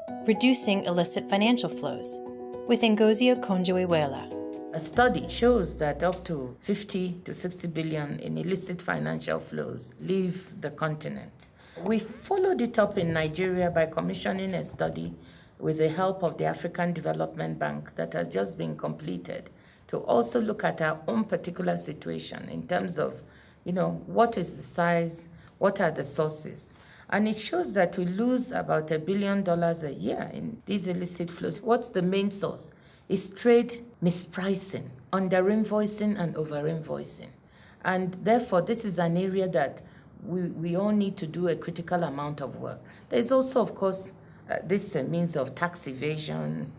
Reducing Illicit Financial Flows with Ngozi Okonjo-Iweala. A study shows that up to 50 to 60 billion in illicit financial flows leave the continent. We followed it up in Nigeria by commissioning a study with the help of the African Development Bank that has just been completed to also look at our own particular situation in terms of, what is the size, what are the sources. And it shows that we lose about $1 billion a year in these illicit flows. What's the main source? It's trade mispricing, under-invoicing and over-invoicing. And therefore, this is an area that we all need to do a critical amount of work. There's also, of course, this means of tax evasion,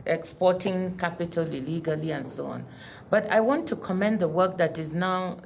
exporting capital illegally, and so on. But I want to commend the work that is now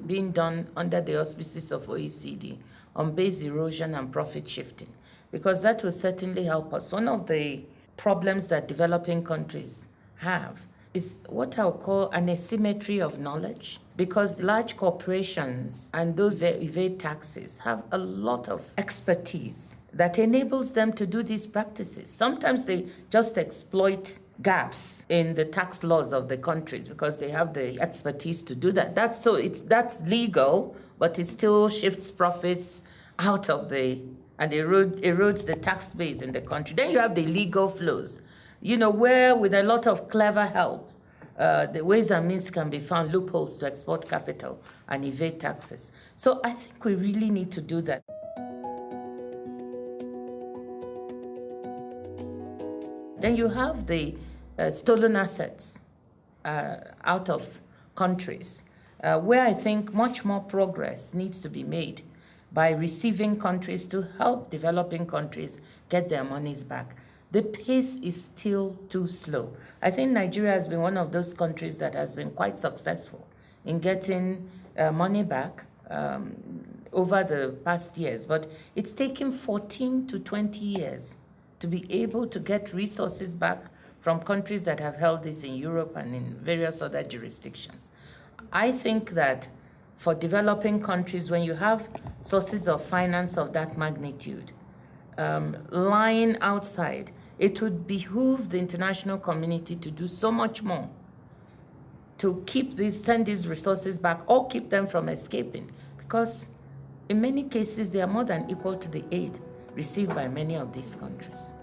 being done under the auspices of OECD on base erosion and profit shifting, because that will certainly help us. One of the problems that developing countries have is what I'll call an asymmetry of knowledge, because large corporations and those that evade taxes have a lot of expertise that enables them to do these practices. Sometimes they just exploit gaps in the tax laws of the countries because they have the expertise to do that. That's legal, but it still shifts profits out of and erodes the tax base in the country. Then you have the legal flows, where with a lot of clever help, the ways and means can be found, loopholes to export capital and evade taxes. So I think we really need to do that. Then you have the stolen assets out of countries, where I think much more progress needs to be made by receiving countries to help developing countries get their monies back. The pace is still too slow. I think Nigeria has been one of those countries that has been quite successful in getting money back over the past years, but it's taken 14 to 20 years to be able to get resources back from countries that have held this in Europe and in various other jurisdictions. I think that for developing countries, when you have sources of finance of that magnitude lying outside, it would behoove the international community to do so much more to send these resources back or keep them from escaping, because in many cases, they are more than equal to the aid received by many of these countries.